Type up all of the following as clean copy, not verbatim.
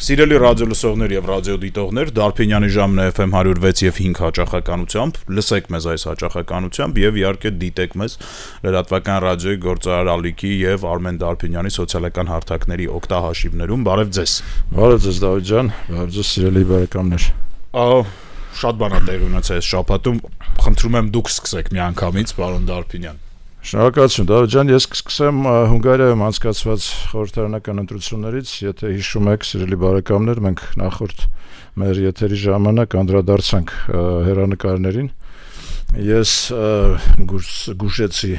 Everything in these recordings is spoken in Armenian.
Սիրելի ռադիոլսողներ եւ ռադիոդիտողներ, Դարփինյանի ժամն է FM 106 եւ 5 հաճախականությամբ, լսեք մեզ այս հաճախականությամբ եւ իհարկե դիտեք մեզ լրատվական ռադիոյի գործարար Ալիքի եւ Արմեն Դարփինյանի սոցիալական հարթակների օգտահաշիվներում։ Բարև ձեզ։ Բարև ձեզ Դավիթ ջան, բարև ձեզ սիրելի բարեկամներ։ Շատ բան է տեղի ունեցել այս շաբաթում, խնդրում եմ դուք սկսեք միանգամից, պարոն Դարփինյան։ Շնորհակալություն Դավիթ ջան, ես կսկսեմ Հունգարիայում անցկացված խորհրդարանական ընտրություններից, եթե հիշում եք, սիրելի բարեկամներ, մենք նախորդ մեր եթերի ժամանակ անդրադարձանք հեռանկարներին։ Ես գուշեցի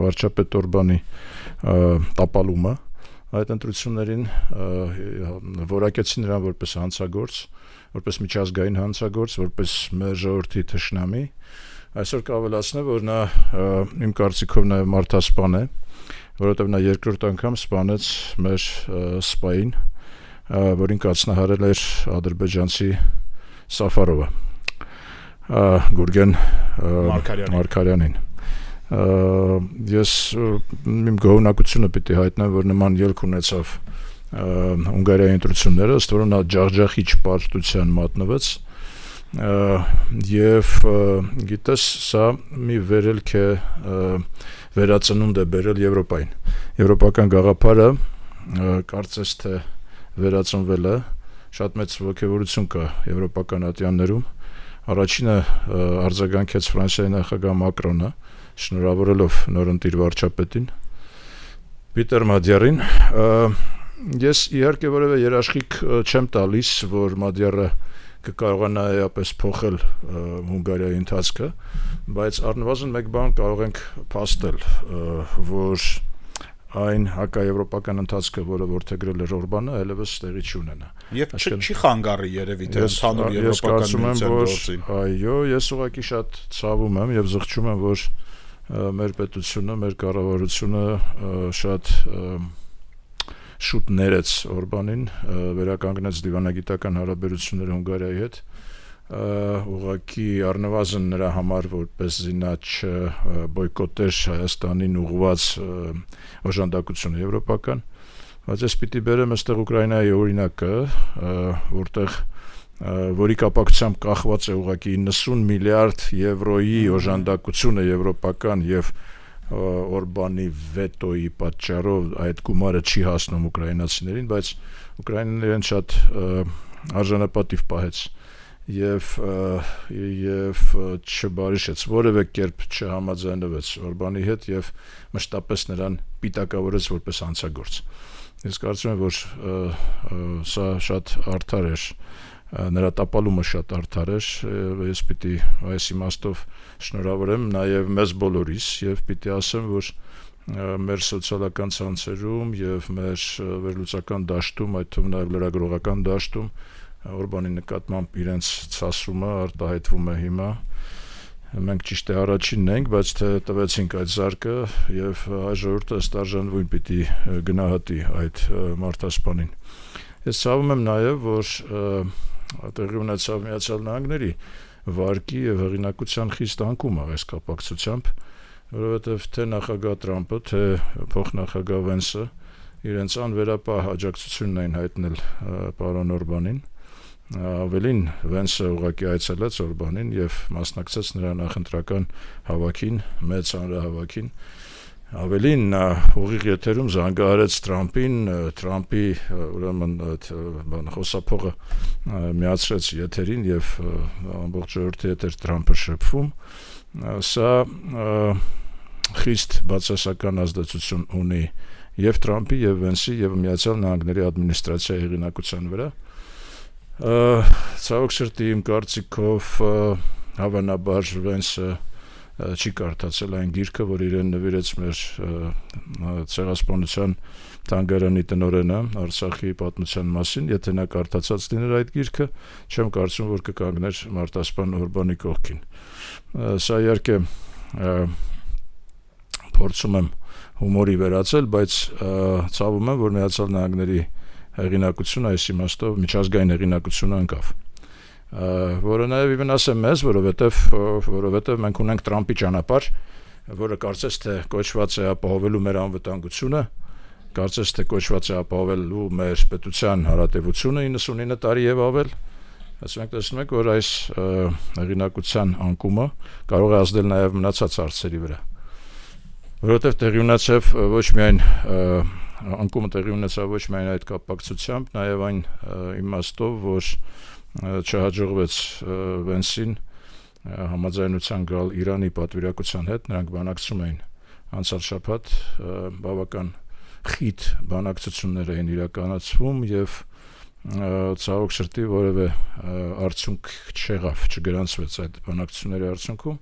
վարչապետ Օրբանի տապալումը այդ ընտրություններին, որակեցի նրան որպես հանցագործ, որպես միջազգային հանցագործ, որպես մեր ժողովրդի թշնամի։ Այսօր կավելացնեմ, որ նա իմ կարծիքով նաև մարդասպան է, որովհետև նա երկրորդ անգամ սպանեց մեր սպային, որին կացնահարել էր ադրբեջանցի Սաֆարովը, Գուրգեն Մարգարյանին։ Ես իմ գոհունակությունը պիտի հայտնեմ, որ նման ելք ունեցավ Հունգարիայի ընտրությունները, ըստ որում նա ջախջախիչ պարտության մատնվեց, եւ գիտես, սա մի վերելք է, վերածնունդ է բերել Եվրոպային։ Եվրոպական գաղափարը կարծես թե վերածնվել է, շատ մեծ ոգևորություն կա եվրոպական ատյաններում։ Առաջինը արձագանքեց Ֆրանսիայի նախագահ Մակրոնը, շնորհավորելով նորընտիր վարչապետին Պիտեր Մադյարին։ Ես իհարկե որևէ երաշխիք չեմ տալիս, որ Մադյարը կկարողանա էապես փոխել Հունգարիայի ընթացքը, բայց առնվազն մեկ բան կարող ենք փաստել, որ այն հակաեվրոպական ընթացքը, որը որդեգրել էր Օրբանը, այլևս տեղի չունենա։ Եվ չի խանգարի երևի թե ընդհանուր եվրոպական միության։ Այո, ես ուղղակի շատ ցավում եմ եւ զղջում եմ, որ մեր պետությունը, մեր կառավարությունը շատ շուտ ներեց Օրբանին, վերականգնեց դիվանագիտական հարաբերությունները Հունգարիայի հետ, ուղղակի առնվազն նրա համար որպեսզի նա չբոյկոտեր Հայաստանին ուղղված օժանդակությունը եվրոպական, բայց ես պիտի բերեմ այստեղ Ուկրաինայի օրինակը, որի կապակցությամբ կախված է ուղղակի 90 միլիարդ եվրոյի օժանդակությունը եվրոպական եւ Օրբանի վետոյի պատճառով այդ գումարը չի հասնում ուկրաինացիներին, բայց Ուկրաինան իրեն շատ արժանապատիվ պահեց եւ չբարիշեց, որևէ կերպ չհամաձայնվեց Օրբանի հետ եւ մշտապես նրան պիտակավորեց որպես հանցագործ։ Ես կարծում եմ, որ սա շատ արդար էր, նրա տապալումը շատ արդար էր, ես պիտի այս իմաստով շնորհավորեմ նաև մեզ բոլորիս եւ պիտի ասեմ, որ մեր սոցիալական ցանցերում եւ մեր վերլուծական դաշտում, այդ թվում նաև լրագրողական դաշտում Օրբանի նկատմամբ իրենց ցասումը արտահայտվում է հիմա։ Մենք ճիշտ է առաջինն ենք, բայց թե տվեցինք այդ զարկը եւ հայ ժողովուրդը ըստ արժանվույն պիտի գնահատի այդ մարդասպանին։ Ես ցավում եմ նաև, որ տեղի ունեցավ Միացյալ Նահանգների վարկի եւ հեղինակության խիստ անկումը այս կապակցությամբ, որովհետեւ թե նախագահ Տրամփը, թե փոխնախագահ Վենսը իրենց անվերապահ աջակցությունն էին հայտնել պարոն Օրբանին, ավելին Վենսը ուղղակի այցելեց Օրբանին եւ մասնակցեց նրա նախընտրական հավաքին, մեծ հանրահավաքին, ավելին նա ուղիղ եթերում զանգահարեց Տրամփին, Տրամփի ուրեմն խոսափողը միացրեց եթերին եւ ամբողջ ժողովրդի հետ էր Տրամփը շփվում, սա խիստ բացասական ազդեցություն ունի եւ Տրամփի եւ Վենսի եւ Միացյալ Նահանգների ադմինիստրացիայի հեղինակության վրա։ Ցավոք սրտի իմ կարծիքով հավանաբար Վենսը չի կարդացել այն գիրքը, որ իրեն նվիրեց մեր ցեղասպանության թանգարանի տնօրենը Արցախի պատմության մասին, եթե նա կարդացած լիներ այդ գիրքը, չեմ կարծում, որ կկանգներ մարտասպան Օրբանի կողքին։ Սա իհարկե փորձում եմ հումորի վերածել, բայց ցավում եմ, որ Միացյալ Նահանգների հեղինակությունը այս իմաստով միջազգային հեղինակությունը անկավ, որը նաև իվնաս է մեզ, որովհետև մենք ունենք Տրամփի ճանապարհ, որը կարծես թե կոչված է ապահովելու մեր անվտանգությունը, կարծես թե կոչված է ապահովելու մեր պետության հարատևությունը 99 տարի եւ ավել, ասում ենք տեսնում եք, որ այս հեղինակության անկումը կարող է ազդել նաեւ մնացած հարցերի վրա, որովհետեւ տեղի ունեցավ ոչ միայն անկումը տեղի ունեցավ ոչ միայն այդ կապակցությամբ, նաեւ այն իմաստով, որ չհաջողվեց Վենսին համաձայնության գալ Իրանի պատվիրակության հետ, նրանք բանակցում էին անցյալ շաբաթ բավական խիտ բանակցություններ էին իրականացվում եւ ցավոք սրտի որևէ արդյունք չգրանցվեց այդ բանակցությունների արդյունքում,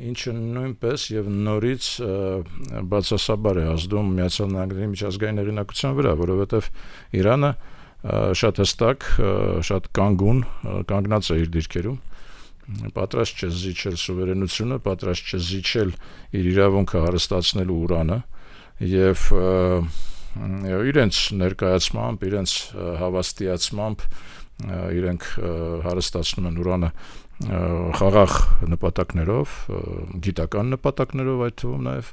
ինչը նույնպես եւ նորից բացասաբար է ազդում Միացյալ Նահանգների միջազգային հեղինակության վրա, որովհետեւ Իրանը շատ հստակ, շատ կանգնած է իր դիրքերում, պատրաստ չէ զիջել սուվերենությունը, պատրաստ չէ զիջել իր իրավունքը հարստացնելու Ուրանը եւ իրենց ներկայացմամբ, իրենց հավաստիացմամբ իրենք հարստացնում են Ուրանը խաղաղ նպատակներով, գիտական նպատակներով այդ թվում նաեւ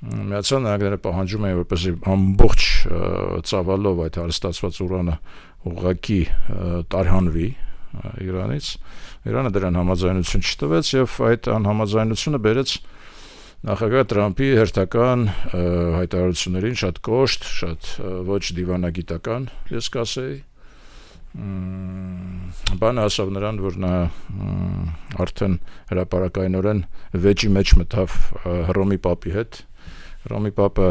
Միացյալ Նահանգները պահանջում են որպեսզի ամբողջ ծավալով այդ հարստացված Ուրանը ուղղակի տարհանվի Իրանից, Իրանը դրան համաձայնություն չտվեց եւ այդ անհամաձայնությունը բերեց նախագահ Տրամփի հերթական հայտարարություններին շատ կոշտ, շատ ոչ դիվանագիտական, ես կասեի, բանը ասավ նրան, որ նա արդեն հրապարակայնորեն վեճի մեջ մտավ Հռոմի Պապի հետ, Հռոմի Պապը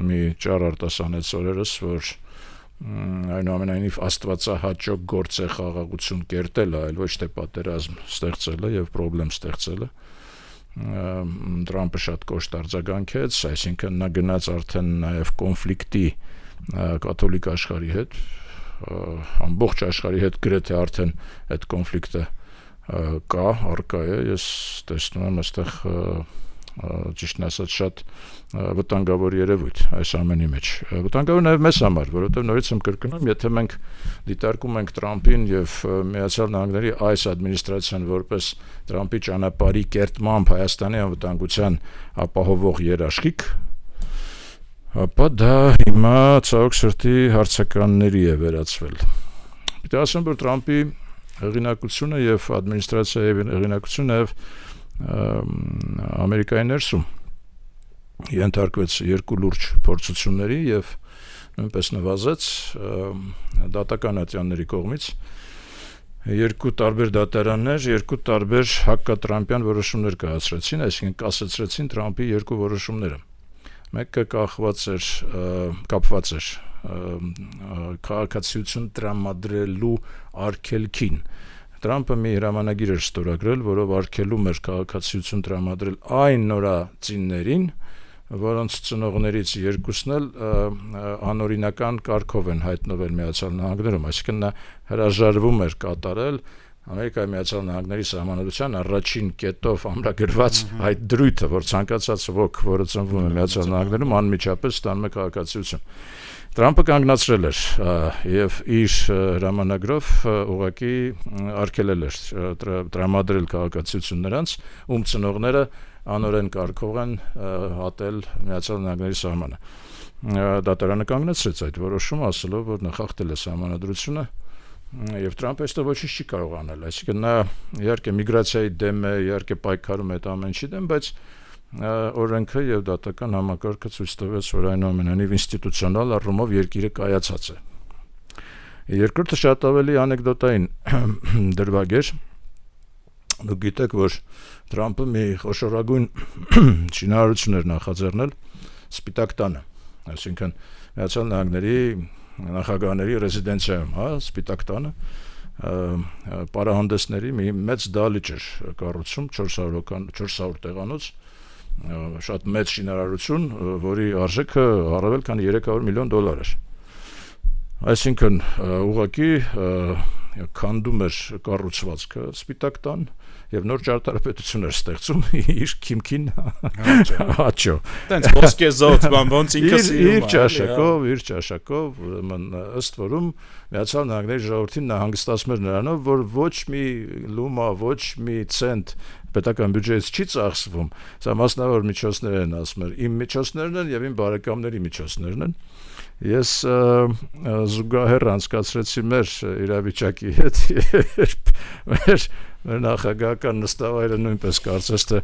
մի ճար արտասանեց օրերս, որ այնուամենայնիվ աստվածահաճո գործ է խաղաղություն կերտելը, այլ ոչ թե պատերազմ ստեղծելը եւ խնդրեմ ստեղծելը։ Տրամփը շատ կոշտ արձագանքեց, այսինքն նա գնաց արդեն նաեւ կոնֆլիկտի կաթոլիկ աշխարհի հետ, ամբողջ աշխարհի հետ գրեթե արդեն այդ կոնֆլիկտը կա, առկա է, ես տեսնում եմ այստեղ ճիշտն ասած շատ վտանգավոր երևույթ այս ամենի մեջ։ Վտանգավոր նաև մեզ համար, որովհետև նորից եմ կրկնում, եթե մենք դիտարկում ենք Տրամփին եւ Միացյալ Նահանգների այս ադմինիստրացիան որպես Տրամփի ճանապարհի կերտմամբ Հայաստանի անվտանգության ապահովող երաշխիք, ապա դա հիմա ցավոք սրտի հարցականների է վերածվել։ Պետք է ասեմ, որ Տրամփի հեղինակությունը եւ ադմինիստրացիայի հեղինակությունը եւ Ամերիկայի ներսում ենթարկվեց երկու լուրջ փորձությունների եւ նույնպես նվազեց դատական ատյանների կողմից երկու տարբեր դատարաններ, երկու տարբեր հակատրամպյան որոշումներ կայացրեցին, այսինքն կասեցրեցին Տրամփի երկու որոշումները։ Մեկը կապված էր քաղաքացիություն տրամադրելու արգելքին։ Տրամփը մի հրամանագիր էր ստորագրել, որով արգելում էր քաղաքացիություն տրամադրել այն նորածիններին, որոնց ծնողներից երկուսն էլ անօրինական կարգով են հայտնվել Միացյալ Նահանգներում, այսինքն նա հրաժարվում էր կատարել Ամերիկայի Միացյալ Նահանգների սահմանադրության առաջին կետով ամրագրված այդ դրույթը, որ ցանկացած ոք, որը ծնվում է Միացյալ Նահանգներում, անմիջապես ստանում է քաղաքացիություն։ Տրամփը կանգնացրել էր եւ իր հրամանագրով ուղղակի արգելել էր տրամադրել քաղաքացիություն նրանց, ում ծնողները անօրեն կարգով են հատել Միացյալ Նահանգների սահմանը։ Դատարանը կանգնեցրեց այդ որոշումը, ասելով, որ նա խախտել է սահմանադրությունը եւ Տրամփը այստեղ ոչինչ չի կարող անել, այսինքն նա իհարկե միգրացիայի դեմ է, իհարկե պայքարում է այդ ամեն ինչի դեմ, բայց օրենքը եւ դատական համակարգը ցույց տվեց, որ այնուամենայնիվ ինստիտուցիոնալ առումով երկիրը կայացած է։ Երկրորդը շատ ավելի անեկդոտային դրվագ էր։ Դուք գիտեք, որ Տրամփը մի խոշորագույն շինարարություն էր նախաձեռնել Սպիտակ տանը, այսինքն Միացյալ Նահանգների նախագահների ռեզիդենցիայում, Սպիտակ տանը, պարահանդեսների մի մեծ դահլիճ էր կառուցում 400 տեղանոց, շատ մեծ շինարարություն, որի արժեքը առավել քան $300 միլիոն էր։ Այսինքն ուղղակի քանդում էր կառուցվածքը Սպիտակ տան եւ նոր ճարտարապետություն էր ստեղծում իր քիմքին հաճո։ Տենց ոսկեզօծ բան ոնց ինքը սիրում իր ճաշակով, ուրեմն ըստ որում Միացյալ Նահանգների ժողովրդին նա հանգստացում էր նրանով, որ ոչ մի լումա, ոչ մի ցենտ պետական բյուջեից չի ծախսվում, սա մասնավոր միջոցներ են ասում, իմ միջոցներն են եւ իմ բարեկամների միջոցներն են։ Ես զուգահեռ անցկացրեցի մեր իրավիճակի հետ մեր նախագահական նստավայրը նույնպես կարծես թե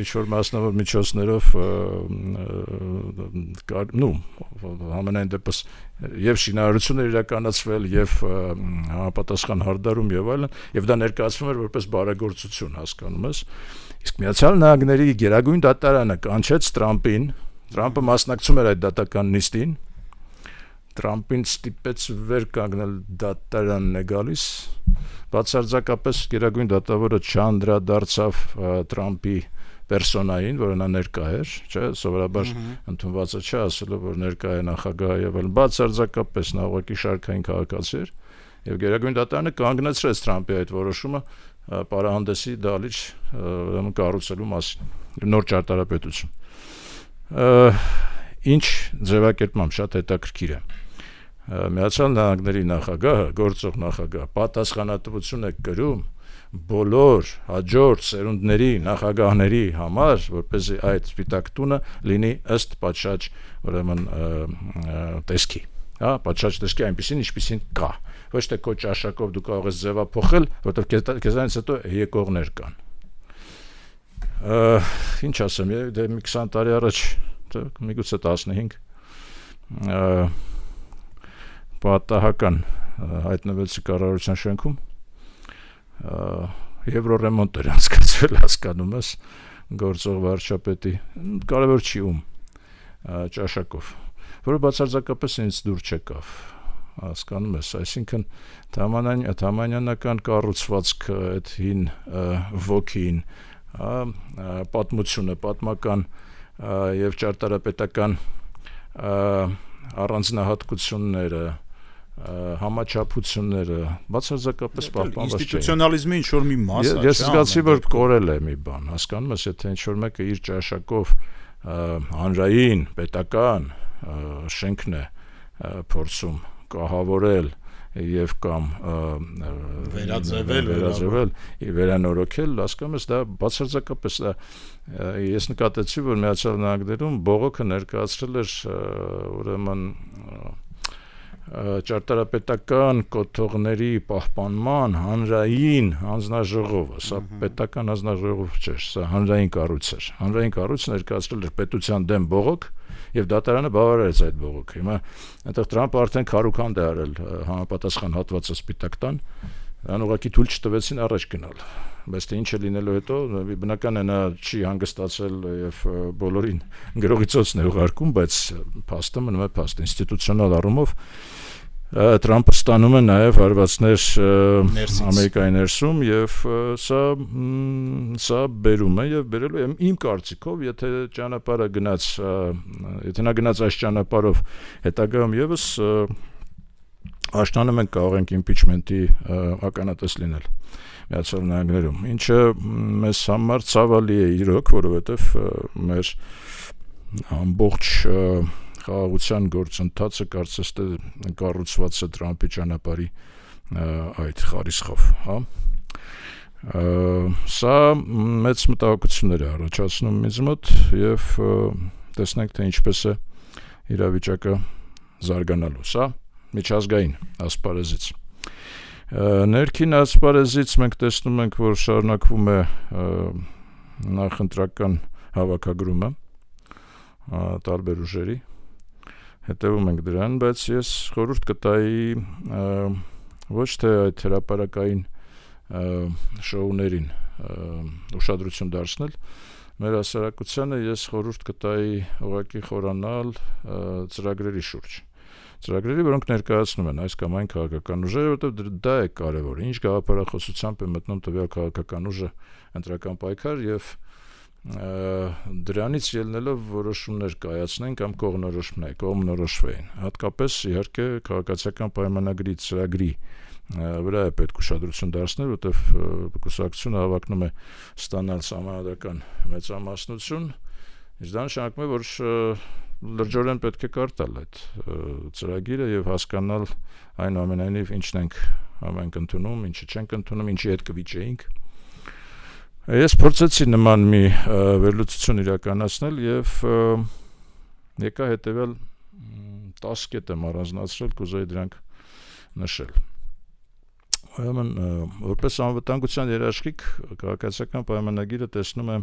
ինչ-որ մասնավոր միջոցներով համենայն դեպս եւ շինարարություններ իրականացվել եւ համապատասխան հարդարում եւ այլն եւ դա ներկայացվում էր որպես բարեգործություն, հասկանում ես։ Իսկ Միացյալ Նահանգների Գերագույն դատարանը կանչեց Տրամպին, Տրամպը մասնակցում էր այդ դատական նիստին, Տրամպին ստիպեց վեր կանգնել դատարանն է գալիս, բացարձակապես Գերագույն դատավորը չանդրադարձավ Տրամպի պերսոնային, որը նա ներկա էր, չէ, սովորաբար ընդունվածը չէ ասելով, որ ներկա է նախագահը եւ այլն, բացարձակապես նա ուղղակի շարքային քաղաքացի էր եւ Գերագույն դատարանը կանգնեցրեց Տրամպի այդ որոշումը պարահանդեսի դալիճ կառուցելու մասին, նոր ճարտարապետություն։ Ինչ ձևակերպմամբ շատ հետաքրքիր է։ Միացյալ Նահանգների նախագահը, գործող նախագահ, պատասխանատվություն է կրում բոլոր հաջորդ սերունդների նախագահների համար, որպեսզի այդ սպիտակ տունը լինի ըստ պատշաճ ուրեմն տեսքի, հա, պատշաճ տեսքի այնպեսին, ինչպեսին կա։ Ոչ թե քո ճաշակով դու կարող ես ձևափոխել, որովհետև քեզանից հետո եկողներ կան։ Ինչ ասեմ, դե մի 20 տարի առաջ, միգուցե 15 պատահական հայտնվեցի կառավարության շենքում եվրոռեմոնտ էր անցկացվել, հասկանում ես, գործող վարչապետի, կարևոր չի ում ճաշակով, որը բացարձակապես ինձ դուր չեկավ, հասկանում ես, այսինքն թամանյանական կառուցվածքը, այդ հին ոգին, պատմությունը, պատմական եւ ճարտարապետական առանձնահատկությունները, համաչափությունները բացարձակապես պահպանված չէին։ Ինստիտուցիոնալիզմի ինչ որ մի մաս է։ Ես զգացի, որ կորել է մի բան, հասկանում ես, եթե ինչ որ մեկը իր ճաշակով հանրային, պետական շենքն է փորձում կահավորել եւ կամ վերաձևել, վերանորոգել, հասկանում ես, դա բացարձակապես ես նկատեցի, որ Միացյալ Նահանգներում բողոքը ներկայացրել էր ուրեմն ճարտարապետական կոթողների պահպանման հանրային հանձնաժողովը, սա պետական հանձնաժողով չէր, սա հանրային կառույց էր։ Հանրային կառույցը ներկայացրել էր պետության դեմ բողոք եւ դատարանը բավարարեց այդ բողոքը։ Հիմա այնտեղ Տրամպը արդեն քարուքանդ է արել համապատասխան հատվածը սպիտակ տան, նրան ուղղակի թույլ չտվեցին առաջ գնալ։ Բայց թե ինչ է լինելու հետո, բնական է նա չի հանգստացել եւ բոլորին գրողի ծոցն է ուղարկում, բայց փաստը մնում է փաստ, ինստիտուցիոնալ առումով Տրամպը ստանում է նաև հարվածներ Ամերիկայի ներսում եւ սա բերում է եւ բերելու է իմ կարծիքով, եթե ճանապարհը գնաց, եթե նա գնաց այս ճանապարհով հետագայում եւս աշնանը մենք կարող ենք իմպիչմենտի ականատես լինել Միացյալ Նահանգներում, ինչը մեզ համար ցավալի է իրոք, որովհետեւ մեր ամբողջ խաղաղության գործընթացը կարծես թե կառուցված է Տրամպի ճանապարհի այդ խարիսխով, հա։ Սա մեծ մտահոգություններ է առաջացնում ինձ մոտ եւ տեսնենք թե ինչպես է իրավիճակը զարգանալու։ Սա միջազգային ասպարեզից։ Ներքին ասպարեզից մենք տեսնում ենք, որ շարունակվում է նախընտրական հավաքագրումը տարբեր ուժերի, հետևում ենք դրան, բայց ես խորհուրդ կտայի ոչ թե այդ հրապարակային շոուներին ուշադրություն դարձնել, մեր հասարակությանը ես խորհուրդ կտայի ուղղակի խորանալ ծրագրերի շուրջ։ Ծրագրերի, որոնք ներկայացնում են այս կամ այն քաղաքական ուժերը, որովհետև դա է կարևորը, ինչ գաղափարախոսությամբ է մտնում տվյալ քաղաքական ուժը ընտրական պայքար եւ դրանից ելնելով որոշումներ կայացնեն կամ կողմնորոշվեն։ Հատկապես իհարկե քաղաքացիական պայմանագրի ծրագրի վրա է պետք ուշադրություն դարձնել, որովհետև կուսակցությունը հավակնում է ստանալ սահմանադրական մեծամասնություն, իսկ դա նշանակում է, որ լրջորեն պետք է կարդալ այդ ծրագիրը եւ հասկանալ այնուամենայնիվ ինչն ենք համենք ընդունում, ինչը չենք ընդունում, ինչի հետ կվիճեինք։ Ես փորձեցի նման մի վերլուծություն իրականացնել եւ եկա հետեւել 10 կետ եմ առանձնացրել, կուզեի դրանք նշել։ Ուրեմն, որպես անվտանգության երաշխիք, քաղաքացիական պայմանագիրը տեսնում է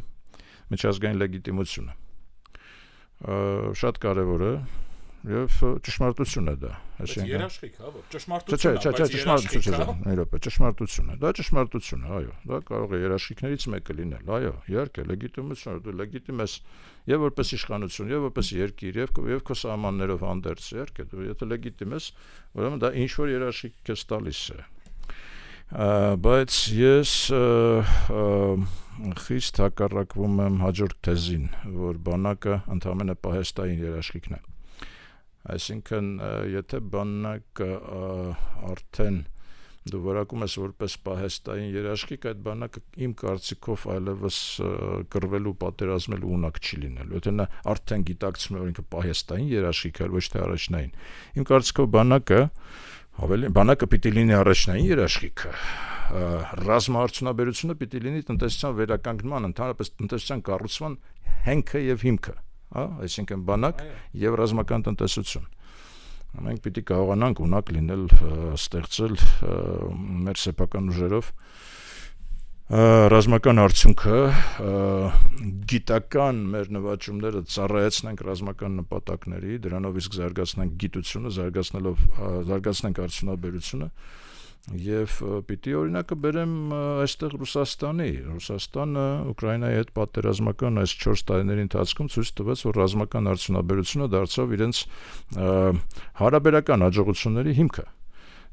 միջազգային լեգիտիմությունը։ Շատ կարևոր է եւ ճշմարտություն է դա։ Երաշխիք, հա, ճշմարտություն է, ճշմարտություն է։ Դա ճշմարտություն է, այո։ Դա կարող է երաշխիքներից մեկը լինել, այո, իհարկե, լեգիտիմություն, դու լեգիտիմ ես եւ որպես իշխանություն, եւ որպես երկիր, եւ քո սահմաններով հանդերձ, իհարկե, դու եթե լեգիտիմ ես, ուրեմն դա ինչ որ երաշխիք քեզ տալիս է։ Բայց ես խիստ հակառակվում եմ հաջորդ թեզին, որ բանակը ընդհանրապես պահեստային երաշխիքն է։ Այսինքն, եթե բանակը արդեն դու որակում ես որպես պահեստային երաշխիք, այդ բանակը իմ կարծիքով այլևս կռվելու, պատերազմելու ունակ չի լինելու։ Եթե նա արդեն գիտակցում է, որ ինքը պահեստային երաշխիք է, ոչ թե առաջնային։ Իմ կարծիքով բանակը պիտի լինի առաջնային երաշխիքը, ռազմաարդյունաբերությունը պիտի լինի տնտեսության վերականգնման, ընդհանրապես տնտեսության կառուցման հենքը եւ հիմքը, հա, այսինքն բանակ եւ ռազմական տնտեսություն։ Մենք պիտի կարողանանք ունակ լինել, ստեղծել մեր սեփական ուժերով ռազմական արդյունքը, գիտական մեր նվաճումները ծառայեցնենք ռազմական նպատակների, դրանով իսկ զարգացնենք գիտությունը, զարգացնենք արդյունաբերությունը եւ պիտի օրինակը բերեմ այստեղ Ռուսաստանը Ուկրաինայի հետ պատերազմական այս 4 տարիների ընթացքում ցույց տվեց, որ ռազմական արդյունաբերությունը դարձավ իրենց հարաբերական հաջողությունների հիմքը։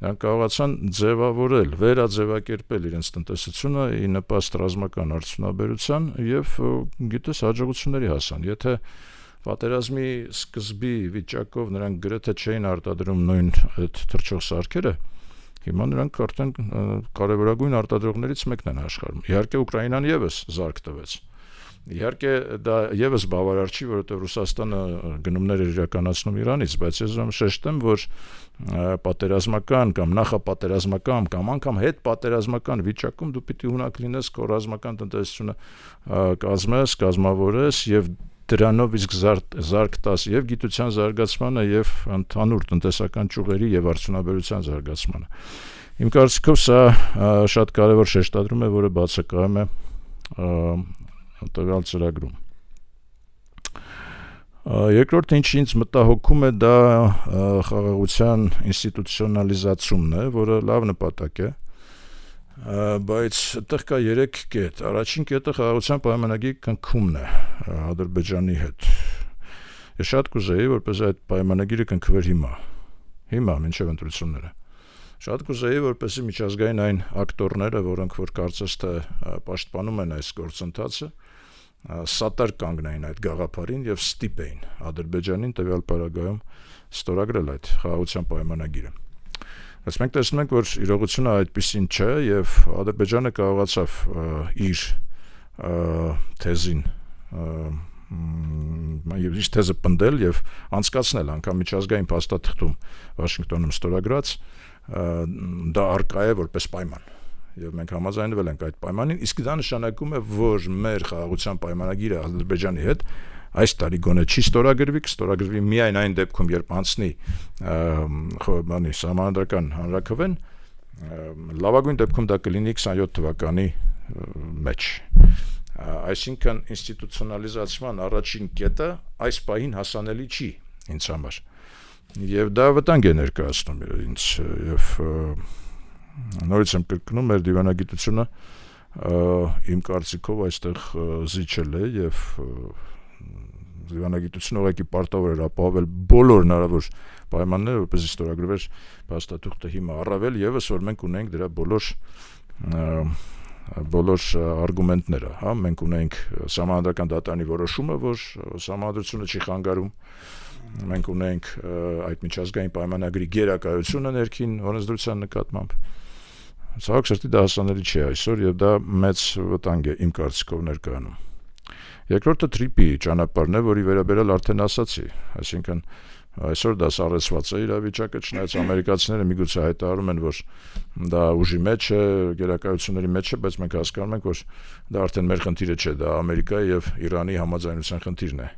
Նրանք կարողացան ձևավորել, վերաձևակերպել իրենց տնտեսությունը ի նպաստ ռազմական արդյունաբերության եւ գիտես հաջողությունների հասան։ Եթե պատերազմի սկզբի վիճակով նրանք գրեթե չէին արտադրում նույն այդ թռչող սարքերը, հիմա նրանք արդեն կարևորագույն արտադրողներից մեկն են աշխարհում։ Իհարկե Ուկրաինան եւս զարկ տվեց։ Իհարկե դա եւս բավարար չի, որովհետեւ Ռուսաստանը գնումներ էր իրականացնում Իրանից, բայց ես ուզում շեշտեմ, որ պատերազմական կամ նախապատերազմական կամ անգամ հետպատերազմական վիճակում դու պիտի ունակ լինես քո ռազմական տնտեսությունը կազմես, կազմավորես եւ դրանով իսկ զարկ տաս եւ գիտության զարգացմանը եւ ընդհանուր տնտեսական ճյուղերի եւ արդյունաբերության զարգացմանը։ Իմ կարծիքով սա շատ կարեւոր շեշտադրում է, որը բացակայում է տվյալ ծրագրում։ Երկրորդը ինչ ինձ մտահոգում է, դա խաղաղության ինստիտուցիոնալիզացումն է, որը լավ նպատակ է, բայց այդտեղ կա 3 կետ։ Առաջին կետը խաղաղության պայմանագրի կնքումն է Ադրբեջանի հետ։ Ես շատ կուզեի, որպես այդ պայմանագիրը կնքվեր հիմա մինչև ընտրությունները։ Շատ կուզեի, որպեսզի միջազգային այն ակտորները, որոնք որ կարծես թե պաշտպանում են այս գործընթացը, սատար կանգնային այդ գաղափարին եւ ստիպեին Ադրբեջանին տվյալ պարագայում ստորագրել այդ խաղաղության պայմանագիրը։ Բայց մենք տեսնում ենք, որ իրողությունը այդպիսին չէ եւ Ադրբեջանը կարողացավ իր թեզին իր թեզը պնդել եւ անցկացնել անգամ միջազգային փաստաթղթում Վաշինգտոնում ստորագրած դա արկա է որպես պայման եւ մենք համաձայնվել ենք այդ պայմանին, իսկ դա նշանակում է, որ մեր խաղաղության պայմանագիրը Ադրբեջանի հետ այս տարի գոնե չի կստորագրվի միայն այն դեպքում, երբ անցնի սահմանադրական հանրաքվեն, լավագույն դեպքում դա կլինի 27 թվականի մեջ։ Այսինքն ինստիտուցիոնալիզացման առաջին կետը այս պահին հասանելի չի ինձ համար։ Եվ դա վտանգ է ներկայացնում ինձ եւ նորից եմ կրկնում, մեր դիվանագիտությունը իմ կարծիքով այստեղ զիջել է եւ դիվանագիտությունը ուղղակի պարտավոր էր ապահովել բոլոր հնարավոր պայմանները, որպեսզի ստորագրվեր փաստաթուղթը հիմա առավել եւս, որ մենք ունենք դրա բոլոր արգումենտները, հա, մենք ունենք սահմանադրական դատարանի որոշումը, որ սահմանադրությունը չի խանգարում, մենք ունենք այդ միջազգային պայմանագրի գերակայությունը ներքին օրենսդրության նկատմամբ։ Ցավոք սրտի դա հասանելի չի այսօր եւ դա մեծ վտանգ է իմ կարծիքով ներկայանում։ Երկրորդը թրիպի ճանապարհն է, որի վերաբերյալ արդեն ասացի, այսինքն Այսօր դա սառեցված է իրավիճակը, չնայած ամերիկացիները միգուցե հայտարարում են, որ դա ուժի մեջ է, գերակայությունների մեջ է, բայց մենք հասկանում ենք, որ դա արդեն մեր խնդիրը չէ, դա Ամերիկայի եւ Իրանի համաձայնության խնդիրն է։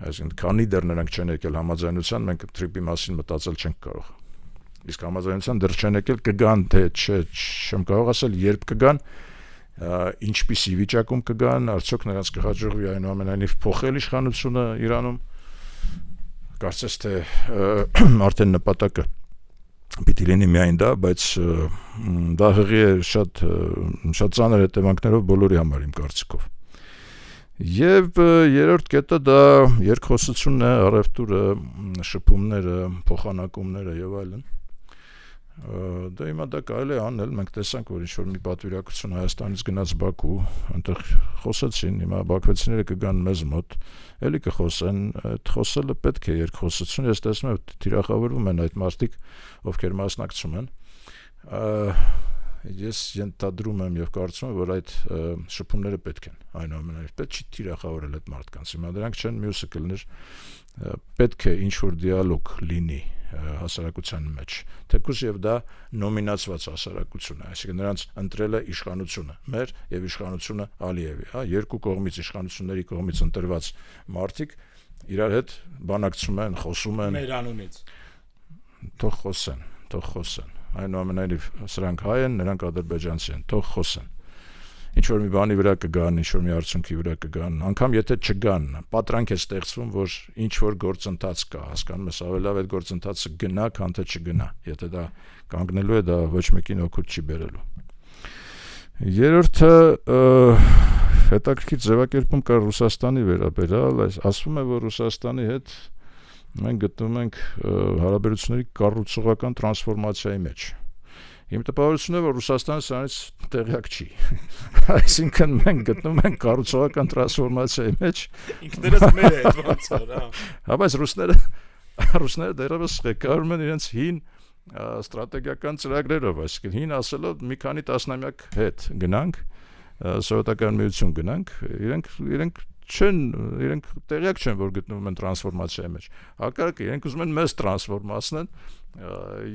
Այսինքն, քանի դեռ նրանք չեն եկել համաձայնության, մենք TTIP-ի մասին մտածել չենք կարող։ Իսկ համաձայնության դեռ չեն եկել, կգան թե չէ, չեմ կարող ասել, երբ կգան, ինչպիսի վիճակում կգան, արդյոք նրանց կհաջողվի այնուամենայնիվ փոխել իշխանությունը Իրանում։ Կարծես թե արդեն նպատակը պիտի լինի միայն դա, բայց դա հղի է շատ ծանր հետևանքներով բոլորի համար իմ կարծիքով։ Եվ երրորդ կետը դա երկխոսությունն է, առևտուրը, շփումները, փոխանակումները եւ այլն։ Դա հիմա դա կարելի է անել, մենք տեսանք, որ ինչ-որ մի պատվիրակություն Հայաստանից գնաց Բաքու, այնտեղ խոսեցին, հիմա բաքվեցիները կգան մեզ մոտ, էլի կխոսեն, այդ խոսելը պետք է երկխոսություն, ես տեսնում եմ թիրախավորվում են այդ մարդիկ, ովքեր մասնակցում են, ես ենթադրում եմ եւ կարծում եմ, որ այդ շփումները պետք են, այնուամենայնիվ պետք չի թիրախավորել այդ մարդկանց, հիմա դրանք չեն, մյուսը կլներ, պետք է ինչ-որ դիալոգ լինի հասարակության մեջ, թեկուզ եւ դա նոմինացված հասարակություն է, այսինքն նրանց ընտրել է իշխանությունը, մեր եւ իշխանությունը Ալիևի, հա, երկու կողմից իշխանությունների կողմից ընտրված մարդիկ իրար հետ բանակցում են, խոսում են, մեր անունից, թող խոսեն, այնուամենայնիվ սրանք հայ են, նրանք ադրբեջանցի են, թող խոսեն, ինչ-որ մի բանի վրա կգան, ինչ-որ մի արդյունքի վրա կգան, անգամ եթե չգան, պատրանք է ստեղծվում, որ ինչ-որ գործընթաց կա, հասկանում ես, ավելի լավ այդ գործընթացը գնա, քան թե չգնա, եթե դա կանգնելու է, դա ոչ մեկին օգուտ չի բերելու։ Երրորդը հետաքրքիր ձևակերպում կա Ռուսաստանի վերաբերյալ, ասվում է, որ Ռուսաստանի հետ մենք գտնվում ենք հարաբերությունների կառուցողական տրանսֆորմացիայի մեջ։ Իմ տպավորությունն է, որ Ռուսաստանը սրանից տեղյակ չի։ Այսինքն մենք գտնվում ենք կառուցողական տրանսֆորմացիայի մեջ։ Ինքներս մեր հետ ոնց էր, հա։ Հա, բայց ռուսները դեռևս ղեկավարում են իրենց հին ստրատեգիական ծրագրերով, այսինքն հին ասելով մի քանի տասնամյակ հետ գնանք, սովետական միություն գնանք, իրենք տեղյակ չեն, որ գտնվում են տրանսֆորմացիայի մեջ։ Հակառակը իրենք ուզում են մեզ տրանսֆորմացնել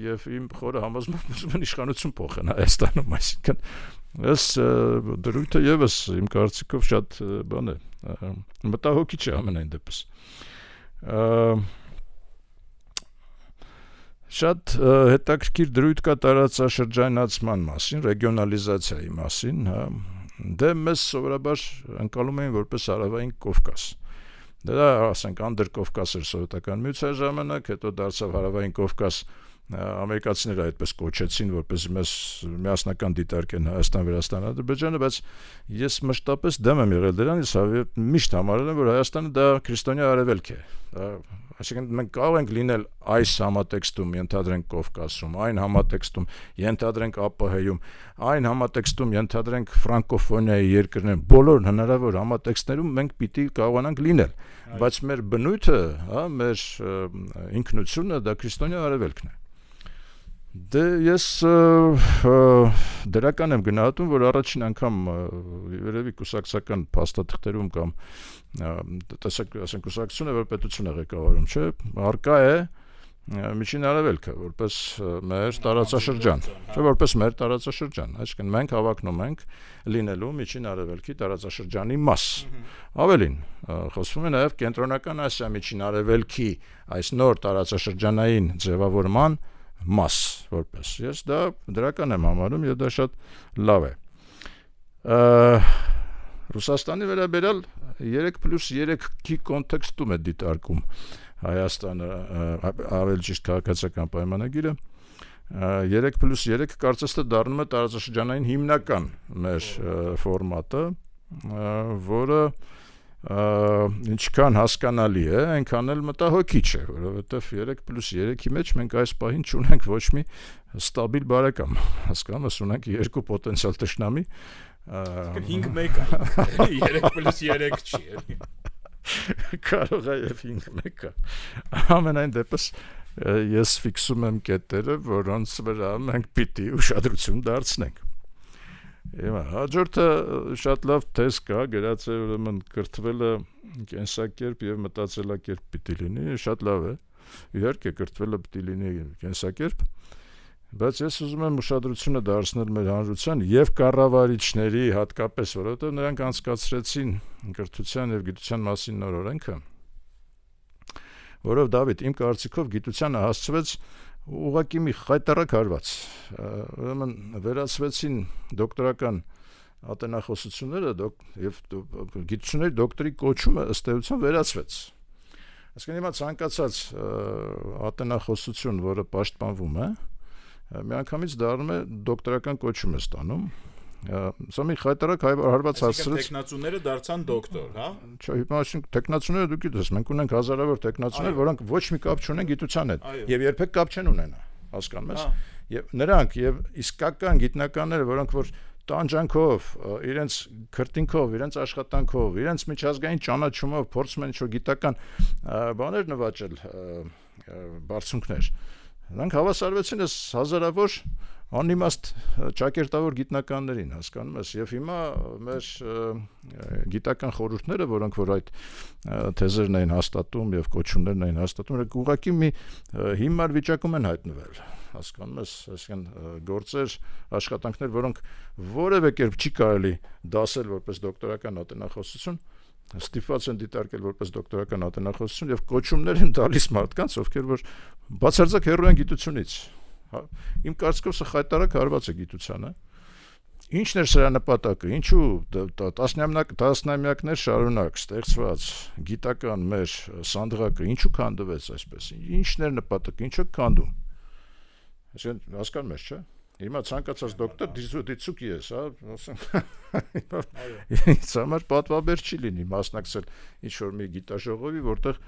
եւ իմ խորը համոզմամբ ուզում են իշխանություն փոխեն Հայաստանում, այսինքն այս դրույթը եւս իմ կարծիքով շատ բան է, մտահոգիչ է ամենայն դեպս։ Շատ հետաքրքիր դրույթ կա տարածաշրջանացման մասին, ռեգիոնալիզացիայի մասին, հա, դե մեզ սովորաբար ընկալում էին որպես Հարավային Կովկաս։ Դա ասենք Անդրկովկաս էր սովետական միության ժամանակ, հետո դարձավ Հարավային Կովկաս, ամերիկացիները այդպես կոչեցին, որպես մեզ միասնական դիտարկեն Հայաստան, Վրաստան, Ադրբեջանը, բայց ես մշտապես դեմ եմ եղել դրան, ես միշտ համարել եմ, որ Հայաստանը դա քրիստոնյա արևելք է։ Այսինքն մենք կարող ենք լինել այս համատեքստում, ենթադրենք Կովկասում, այն համատեքստում, ենթադրենք ԱՊՀ-ում, այն համատեքստում, ենթադրենք ֆրանկոֆոնիայի երկրներում, բոլոր հնարավոր համատեքստներում մենք պիտի կարողանանք լինել, բայց մեր բնույթը, հա, մեր ինքնությունը դա քրիստոնյա արևելքն է։ Դե ես դրական եմ գնահատում, որ առաջին անգամ երևի կուսակցական փաստաթղթերում կամ տեսակ ասենք կուսակցությունը, որ պետություն է ղեկավարում, չէ, արկա է Միջին Արևելքը, որպես մեր տարածաշրջան, չէ, որպես մեր տարածաշրջան, այսինքն մենք հավակնում ենք լինելու Միջին Արևելքի տարածաշրջանի մաս։ Ավելին, խոսվում է նաև Կենտրոնական Ասիա Միջին Արևելքի այս նոր տարածաշրջանային ձևավորման մաս որպես։ Ես դա դրական եմ համարում եւ դա շատ լավ է։ Ռուսաստանի վերաբերյալ 3+3-ի կոնտեքստում է դիտարկում Հայաստանը, ավելի ճիշտ քաղաքացիական պայմանագիրը, 3+3 կարծես թե դառնում է տարածաշրջանային հիմնական մեր ֆորմատը, որը ինչքան հասկանալի է, այնքան էլ մտահոգիչ է, որովհետև 3+3-ի մեջ մենք այս պահին չունենք ոչ մի ստաբիլ բարեկամ, հասկանում ես, ունենք երկու պոտենցիալ թշնամի, 5-1 է, 3+3 չի էլի։ Կարող է եւ 5-1 է։ Ամենայն դեպս ես ֆիքսում եմ կետերը, որոնց վրա մենք պիտի ուշադրություն դարձնենք։ Հիմա հաջորդը շատ լավ թեզ կա, գրած է ուրեմն կրթվելը կենսակերպ եւ մտածելակերպ պիտի լինի, շատ լավ է։ իհարկե կրթվելը պետք է լինի կենսակերպ, բայց ես ուզում եմ ուշադրությունը դարձնել մեր հանրության եւ կառավարիչների հատկապես, որովհետեւ նրանք անցկացրեցին կրթության եւ գիտության մասին նոր օրենքը, որով Դավիթ իմ կարծիքով գիտությանը հասցվեց ուղղակի մի խայտարակ հարված, ուրեմն վերացվեցին դոկտորական ատենախոսությունները եւ գիտությունների դոկտորի կոչումը ըստ էության վերացվեց։ Այսինքն հիմա ցանկացած ատենախոսություն, որը պաշտպանվում է, միանգամից դառնում է դոկտորական կոչում է ստանում։ Սա մի խայտարակ հարված հասցրեց։ Տեխնացուները դարձան դոկտոր, հա։ Չէ, հիմա տեխնացուները դուք գիտես, մենք ունենք հազարավոր տեխնացուներ, որոնք ոչ մի կապ չունեն գիտության հետ եւ երբեք կապ չեն ունենա, հասկանում ես։ Եվ նրանք եւ իսկական գիտնականները, որոնք որ տանջանքով, իրենց քրտինքով, իրենց աշխատանքով, իրենց միջազգային ճանաչումով փորձում են ինչ-որ գիտական բաներ նվաճել, բարձունքներ։ Նրանք հավասարվեցին այս հազարավոր անիմաստ ճակերտավոր գիտնականներին, հասկանում ես, եւ հիմա մեր գիտական խորհուրդները, որոնք որ այդ թեզերն էին հաստատում եւ կոչումներն էին հաստատում, ուղղակի մի հիմար վիճակում են հայտնվել, հասկանում ես, այսինքն գործեր, աշխատանքներ, որոնք որևէ կերպ չի կարելի դասել որպես դոկտորական ատենախոսություն, ստիպված են դիտարկել որպես դոկտորական ատենախոսություն եւ կոչումներ են տալիս մարդկանց, ովքեր որ բացարձակ հեռու են գիտությունից։ Իմ կարծիքով սա խայտարակ հարված է գիտությանը։ Ինչն էր սրա նպատակը, ինչու տասնամյակներ շարունակ ստեղծված գիտական մեր սանդղակը ինչու քանդվեց այսպես, ինչն էր նպատակը, ինչու քանդում։ Այսինքն հասկանում ես, չէ՞։ Հիմա ցանկացած դոկտոր դիցուկի ես, հա, ասենք։ Ինձ համար պատվաբեր չի լինի մասնակցել ինչ-որ մի գիտաժողովի, որտեղ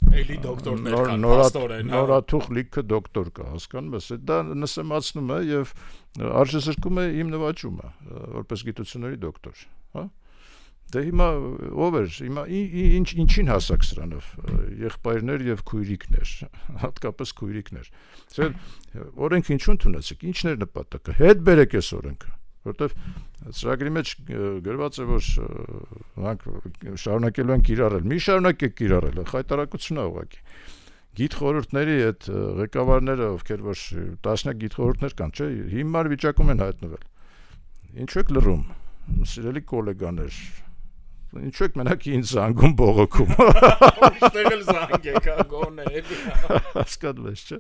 էլի դոկտորներ կան, պաստորեն, հա։ Նորաթուխ լիքը դոկտոր կա, հասկանում ես, դա նսեմացնում է եւ արժեզրկում է իմ նվաճումը, որպես գիտությունների դոկտոր, հա։ Դե հիմա ով էր, հիմա ինչին հասակ սրանով, եղբայրներ եւ քույրիկներ, հատկապես քույրիկներ։ Ասել օրենք ինչ ընդունեցիք, ինչն էր նպատակը, հետ բերեք այս օրենքը, որտեվ ծրագրի մեջ գրված է, որ նրանք շարունակելու են կիրառել, մի շարունակեք կիրառել, խայտարակություն է ուղղակի։ Գիտ խորհուրդների այդ ղեկավարները, ովքեր որ տասնյակ գիտ խորհուրդներ կան, չէ, հիմար վիճակում են հայտնվել։ Ինչու եք լռում, սիրելի գոլեգաներ։ Ինչու եք մենակ ինձ զանգում բողոքում։ Ուշտեղ էլ զանգեք, գոնե, էլի։ Հասկանում ես, չէ։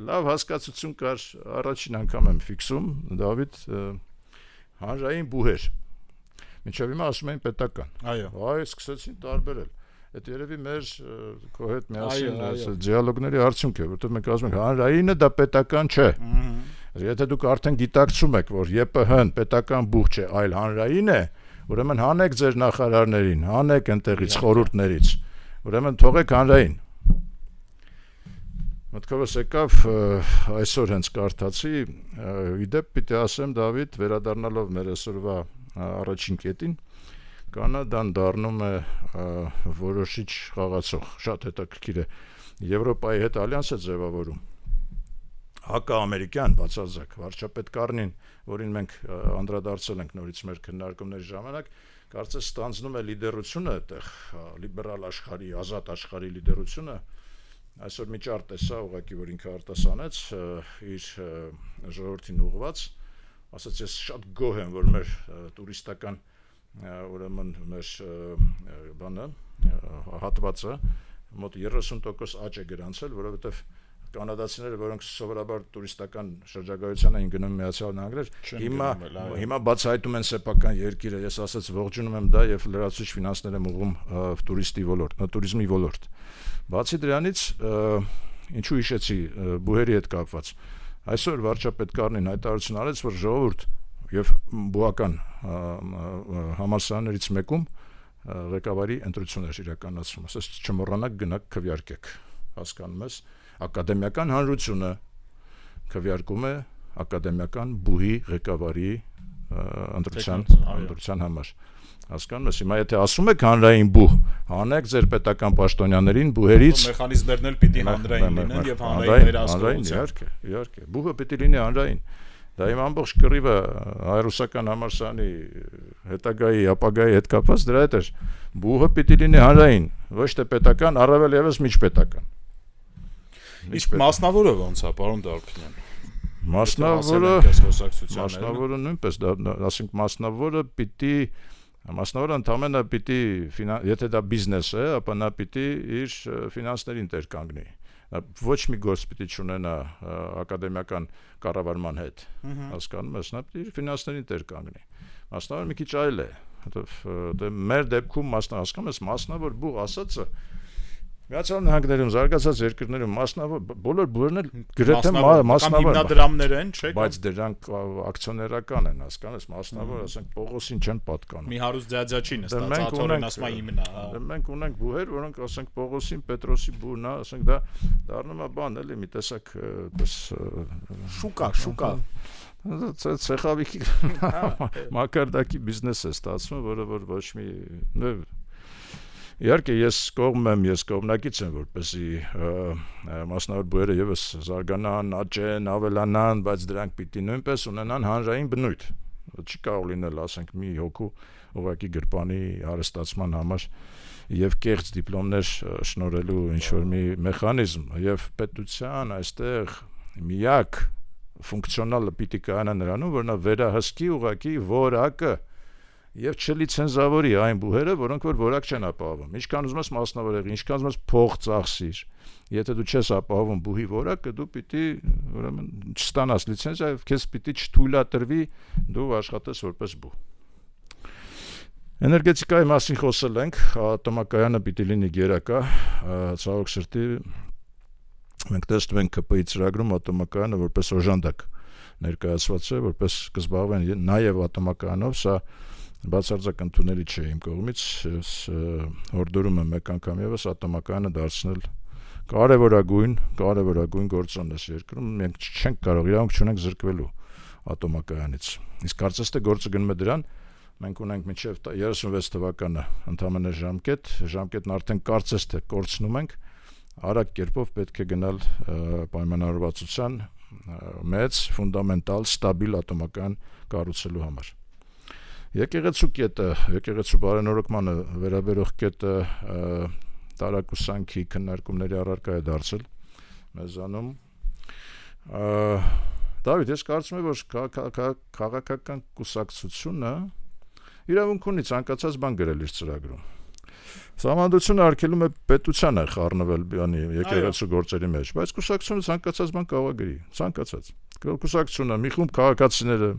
Լավ հասկացություն կար, առաջին անգամ եմ ֆիքսում, Դավիթ, հանրային բուհեր։ Մինչև հիմա ասում էին պետական։ Այո։ Այ սկսեցին տարբերել։ Այդ երևի մեր քո հետ միասին դիալոգների արդյունք է, որտեղ մենք ասում ենք հանրայինը դա պետական չէ։ Եթե դուք արդեն գիտակցում եք, որ ԵՊՀ-ն պետական բուհ չէ, այլ հանրային է, ուրեմն հանեք ձեր նախարարներին, հանեք ընտեղից խորհուրդներից, ուրեմն թողեք հանրային։ Մտքովս եկավ այսօր հենց կարդացի, իդեպ պիտի ասեմ Դավիթ, վերադառնալով մեր այսօրվա առաջին կետին, Կանադան դառնում է որոշիչ խաղացող, շատ հետաքրքիր է, Եվրոպայի հետ ալյանս է ձևավորում, հակաամերիկյան բացարձակ, վարչապետ Կարնին, որին մենք անդրադարձել ենք նորից մեր քննարկումների ժամանակ, կարծես ստանձնում է լիդերությունը այդտեղ, լիբերալ աշխարհի, ազատ աշխարհի լիդերությունը, այսօր մի ճարտ տեսա ուղղակի, որ ինքը արտասանեց իր ժողովրդին ուղղված, ասաց ես շատ գոհ եմ, որ մեր տուրիստական ուրեմն մեր բանը հատվածը մոտ 30% աճ է գրանցել, որովհետև կանադացիները, որոնք սովորաբար տուրիստական շրջագայության էին գնում Միացյալ Նահանգներ, հիմա բացահայտում են սեփական երկիրը, ես ասած ողջունում եմ դա եւ լրացուցիչ ֆինանսներ եմ ուղղում տուրիզմի ոլորտ։ Բացի դրանից, ինչու հիշեցի բուհերի հետ կապված, այսօր վարչապետ Կարնին հայտարարություն արեց, որ ժողովուրդ եւ բուհական համալսարաններից մեկում ղեկավարի ընտրություններ իրականացվում, ասես չմոռանաք գնաք քվեարկեք, հասկանում ես, ակադեմիական հանրությունը քվեարկում է ակադեմիական բուհի ղեկավարի ընտրության համար, հասկանում ես, հիմա եթե ասում եք հանրային բուհ, հանեք ձեր պետական պաշտոնյաներին բուհերից, մեխանիզմներն էլ պիտի հանրային լինեն եւ հանրային վերահսկողություն, իհարկե, բուհը պիտի լինի հանրային, Դա իմ ամբողջ կռիվը հայ-ռուսական համալսարանի հետագայի ապագայի հետ կապված դրա հետ էր։ Բուհը պիտի լինի հանրային, ոչ թե պետական, առավել եւս միջպետական։ Իսկ մասնավորը ոնց է, պարոն Դարբինյան։ Մասնավորը նույնպես, ասենք մասնավորը ընդամենը պիտի եթե դա բիզնես է, ապա նա պիտի իր ֆինանսներին տեր կանգնի։ Ոչ մի գործ պիտի չունենա ակադեմիական կառավարման հետ, հասկանում ես, նա պիտի իր ֆինանսներին տեր կանգնի։ Մասնավոր մի քիչ այլ է, մեր դեպքում հասկանում ես, մասնավոր բուղ ասածը Միացյալ Նահանգներում, զարգացած երկրներում մասնավոր բոլոր բուրն էլ գրեթե մասնավոր հիմնադրամներ են, չէ՞, բայց դրանք ակցիոներական են, հասկանում ես, մասնավոր, ասենք Պողոսին չեն պատկանում։ Մի հարուստ ձյաձյաչի նստած, աթորեն ասում է հիմնա։ Մենք ունենք բուհեր, որոնք ասենք Պողոսին, Պետրոսի բուրն է, ասենք դա դառնում է բան, էլի մի տեսակ շուկա ցեխավիկի մակարդակի բիզնես է ստացվում, որը որ ոչ մի Իհարկե ես կողմնակից եմ, որպեսզի մասնավոր բուհերը եւս զարգանան, աճեն, ավելանան, բայց դրանք պիտի նույնպես ունենան հանրային բնույթ։ Չի կարող լինել, ասենք, մի հոգու ուղղակի գրպանի հարստացման համար եւ կեղծ դիպլոմներ շնորհելու ինչ-որ մի մեխանիզմ եւ պետության այստեղ միակ ֆունկցիոնալը պիտի կայանա նրանում, որ նա վերահսկի ուղղակի որակը Եվ չլիցենզավորի այն բուհերը, որոնք որ որակ չեն ապահովում։ Ինչքան ուզում ես մասնավոր եղի, ինչքան ուզում ես փող ծախսիր։ Եթե դու չես ապահովում բուհի որակը, դու պիտի ուրեմն չստանաս լիցենզիա եւ քեզ պիտի չթույլատրվի դու աշխատես որպես բուհ։ Էներգետիկայի մասին խոսել ենք, ատոմակայանը պիտի լինի գերակա, ցավոք սրտի մենք տեսնում ենք ԿՊ-ի ծրագրում ատոմակայանը որպես օժանդակ ներկայացված է, որպես կզբաղվեն նաեւ ատոմակայանով, սա բացարձակ ընդունելի չէ իմ կողմից, հորդորում եմ մեկ անգամ եւս ատոմակայանը դարձնել կարևորագույն գործոն այս երկրում, մենք չենք կարող, իրավունք չունենք զրկվելու ատոմակայանից։ Իսկ կարծես թե գործը գնում է դրան, մենք ունենք մինչև 36 թվականը ընդամենը ժամկետն արդեն կարծես թե կորցնում ենք, արագ կերպով պետք է գնալ պայմանավորվածության մեծ, ֆունդամենտալ, ստաբիլ ատոմակայան կառուցելու համար։ Եկեղեցու բարենորոգմանը վերաբերող կետը տարակուսանքի քննարկումների առարկա է դարձել մեզանում։ Դավիթ, ես կարծում եմ, որ քաղաքական կուսակցությունը իրավունք ունի ցանկացած բան գրել իր ծրագրում։ Սահմանադրությունը արգելում է պետությանը խառնվել եկեղեցու գործերի մեջ, բայց կուսակցությունը ցանկացած բան կարող է գրի, ցանկացած։ Կուսակցությունը մի խումբ քաղաքացիները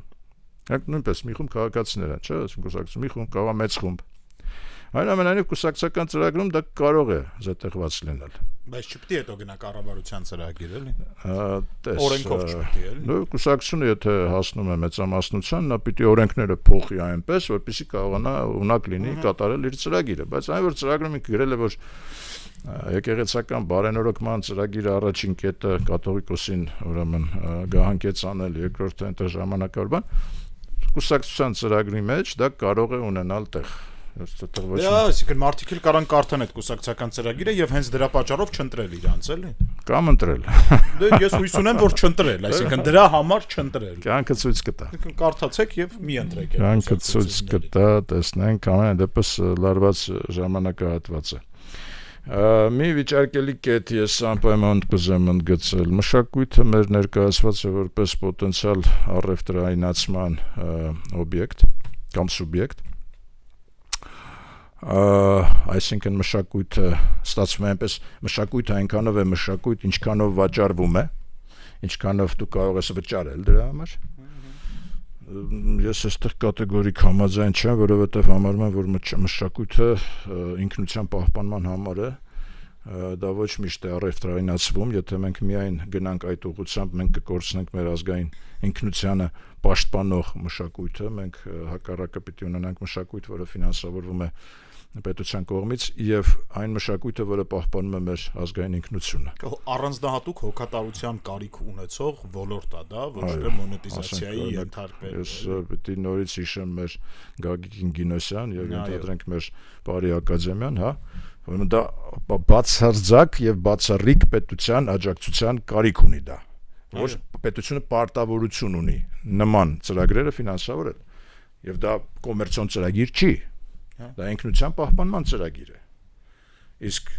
նույնպես մի խումբ քաղաքացիներ են, չէ՞, կուսակցություն մի խումբ կարող է մեծ խումբ։ Այնուամենայնիվ կուսակցական ծրագրում դա կարող է զետեղված լինել։ Բայց չպետք է հետո գնա կառավարության ծրագիր, էլի։ Օրենքով չպետք է, էլի։ Նույն կուսակցությունը եթե հասնում է մեծամասնության, նա պիտի օրենքները փոխի այնպես, որպեսզի կարողանա ունակ լինի կատարել իր ծրագիրը, բայց այն որ ծրագրում գրել է, որ եկեղեցական բարենորոգման ծրագիրը առաջին կետը կաթողիկոսին ուրեմն գահանկեց անել, երկրորդը այնտեղ ժամանակավոր բան, կուսակցության ծրագրի մեջ դա կարող է ունենալ տեղ։ Այսինքն մարդիկ էլ կարան կարդան այդ կուսակցական ծրագիրը եւ հենց դրա պատճառով չընտրել իրանց, էլի։ Կամ ընտրել։ Դե ես հույս ունեմ, որ չընտրել, այսինքն դրա համար չընտրել։ Կյանքը ցույց կտա։ Կարդացեք եւ մի ընտրեք։ Կյանքը ցույց կտա, տեսնենք, ամեն դեպս լարված ժամանակահատված է։ Մի վիճարկելի կետ ես անպայման կուզեմ ընդգծել։ Մշակույթը մեր ներկայացված է որպես պոտենցիալ առևտրայնացման օբյեկտ կամ սուբյեկտ։ Այսինքն մշակույթը ստացվում է այնպես, մշակույթը այնքանով է մշակույթ, ինչքանով վաճառվում է, ինչքանով դու կարող ես վճարել դրա համար։ Ես այստեղ կատեգորիկ համաձայն չեմ, որովհետև համարում եմ, որ մշակույթը ինքնության պահպանման համար է, դա ոչ միշտ է առևտրայնացվում, եթե մենք միայն գնանք այդ ուղղությամբ, մենք կկորցնենք մեր ազգային ինքնությանը պաշտպանող մշակույթը, մենք հակառակը պիտի ունենանք մշակույթ, որը ֆինանսավորվում է պետության կողմից եւ այն մշակույթը, որը պահպանում է մեր ազգային ինքնությունը։ Առանձնահատուկ հոգատարության կարիք ունեցող ոլորտ է դա, ոչ թե մոնետիզացիայի ենթարկվել։ Ես պիտի նորից հիշեմ մեր Գագիկ Գինոսյան եւ ենթադրենք մեր Բարի ակադեմիան, հա, որ դա բացարձակ եւ բացառիկ պետության աջակցության կարիք ունի դա։ որ պետությունը պարտավորություն ունի նման ծրագրերը ֆինանսավորել, եւ դա կոմերցիոն ծրագիր չի, դա ինքնության պահպանման ծրագիր է, իսկ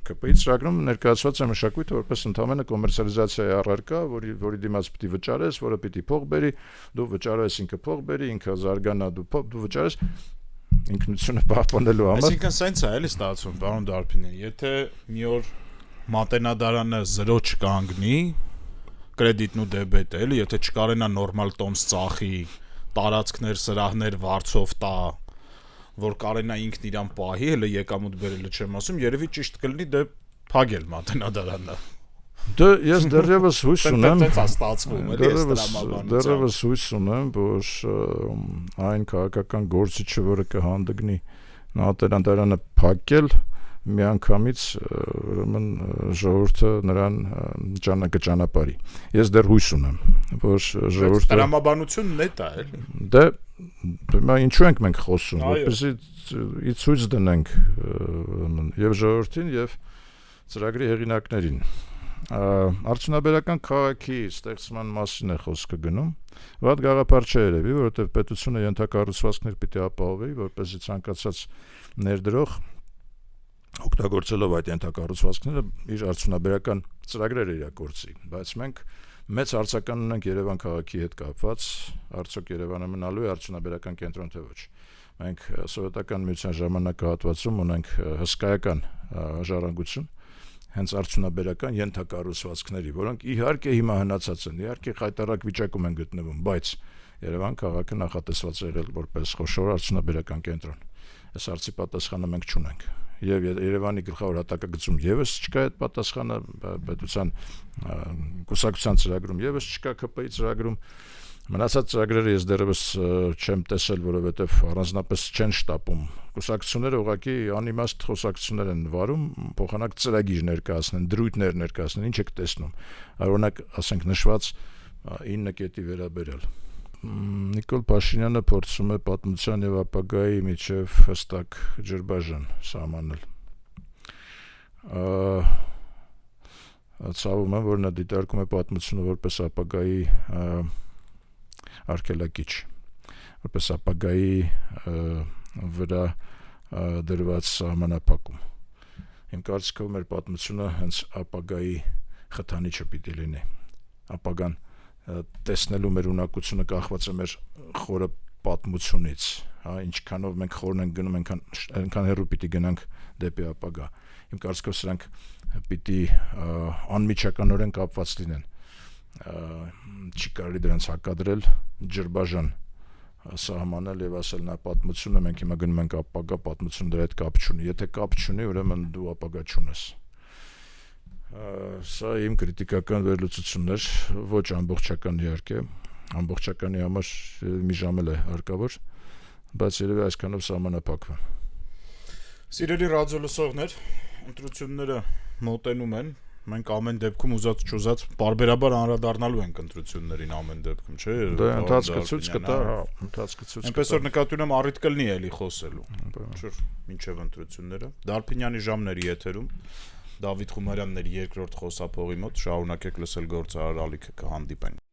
ԿՊ-ի ծրագրում ներկայացված է մշակույթը որպես ընդհանրապես կոմերցիալիզացիայի առարկա, որի դիմաց պիտի վճարես, որը պիտի փող բերի, դու վճարես, ինքը փող բերի, ինքը զարգանա, դու վճարես ինքնությունը պահպանելու համար։ Այսինքն սենց է էլի ստացվում, պարոն Դարփինյան, եթե մի օր մատենադարանը 0 չկանգնի, կրեդիտն ու դեբետը, էլի, եթե չկարենա նորմալ տոմս ծախի, տարածքներ, սրահներ վարձով տա, որ կարենա ինքն իրան պահի, հələ եկամուտ բերելը չեմ ասում, երևի ճիշտ կլինի դե փագել մատենադարանը։ Դե ես դեռևս հույս ունեմ, դեռևս հույս ունեմ, որ այն քաղաքական գործիչը, որը կհանդգնի մատենադարանը փակել, միանգամից ուրեմն ժողովուրդը նրան կճանապարհի։ Ես դեռ հույս ունեմ, որ ժողովուրդը տրամաբանությունն է դա էլի։ Դե հիմա ինչու ենք մենք խոսում, որպեսզի ցույց դնենք եւ ժողովրդին եւ ծրագրի հեղինակներին։ Արդյունաբերական քաղաքի ստեղծման մասին է խոսքը գնում։ Վատ գաղափար չէ երևի, որովհետեւ պետությունը ենթակառուցվածքներ պիտի ապահովի, որպեսզի ցանկացած ներդրող օգտագործելով այդ ենթակառուցվածքները իր արդյունաբերական ծրագրերը իրագործի, բայց մենք մեծ հարցական ունենք Երևան քաղաքի հետ կապված, արդյոք Երևանը մնալու է արդյունաբերական կենտրոն թե ոչ։ Մենք սովետական միության ժամանակահատվածում ունենք հսկայական ժառանգություն հենց արդյունաբերական ենթակառուցվածքների, որոնք իհարկե հիմա հնացած են, իհարկե խայտառակ վիճակում են գտնվում, բայց Երևան քաղաքը նախատեսված է եղել որպես խոշոր արդյունաբերական կենտրոն։ Այս հարցի պատասխանը մենք չունենք։ Եվ Երևանի գլխավոր հատակագծում եւս չկա այդ պատասխանը, պետության կուսակցության ծրագրում եւս չկա, ԿՊ-ի ծրագրում մնացած ծրագրերը ես դեռևս չեմ տեսել, որովհետեւ առանձնապես չեն շտապում։ Կուսակցությունները ուղղակի անիմաստ խոսակցություններ են վարում, փոխանակ ծրագիր ներկայացնեն, դրույթներ ներկայացնեն, ինչ եք տեսնում։ Օրինակ, ասենք նշված 9 կետի վերաբերյալ Նիկոլ Փաշինյանը փորձում է պատմության եւ ապագայի միջև հստակ ջրբաժան սահմանել։ Ցավում եմ, որ նա դիտարկում է պատմությունը որպես ապագայի արգելակիչ, որպես ապագայի վրա դրված սահմանափակում։ Իմ կարծիքով մեր պատմությունը հենց ապագայի խթանիչը պիտի լինի։ Ապագան տեսնելու մեր ունակությունը կախված է մեր խորը պատմությունից, հա, ինչքանով մենք խորն ենք գնում, այնքան հեռու պիտի գնանք դեպի ապագա։ Իմ կարծիքով սրանք պիտի անմիջականորեն կապված լինեն։ Չի կարելի դրանց հակադրել, ջրբաժան սահմանել եւ ասել նա պատմությունը, մենք հիմա գնում ենք ապագա, պատմությունը դրա հետ կապ չունի։ Եթե կապ չունի, ուրեմն դու ապագա չունես։ Սա իմ քրիտիկական վերլուծություններ, ոչ ամբողջական իհարկե, ամբողջականի համար մի ժամ է հարկավոր, բայց երևի այսքանով սահմանափակվում։ Սիրելի ռադիոլսողներ, ընտրությունները մոտենում են, մենք ամեն դեպքում ուզած չուզած բարբերաբար անդրադառնալու ենք ընտրություններին ամեն դեպքում, չէ՞։ Դա ընթացքը ցույց կտա, հա, ընթացքը ցույց կտա։ Այնպես որ նկատի ունեմ առիթ կլինի էլի խոսելու։ Շուտ մինչև ընտրությունները։ Դարփինյանի ժամների եթերում Դավիթ Խումարյանն էր երկրորդ խոսափողի մոտ, շարունակեք լսել գործարար ալիքը, կհանդիպենք։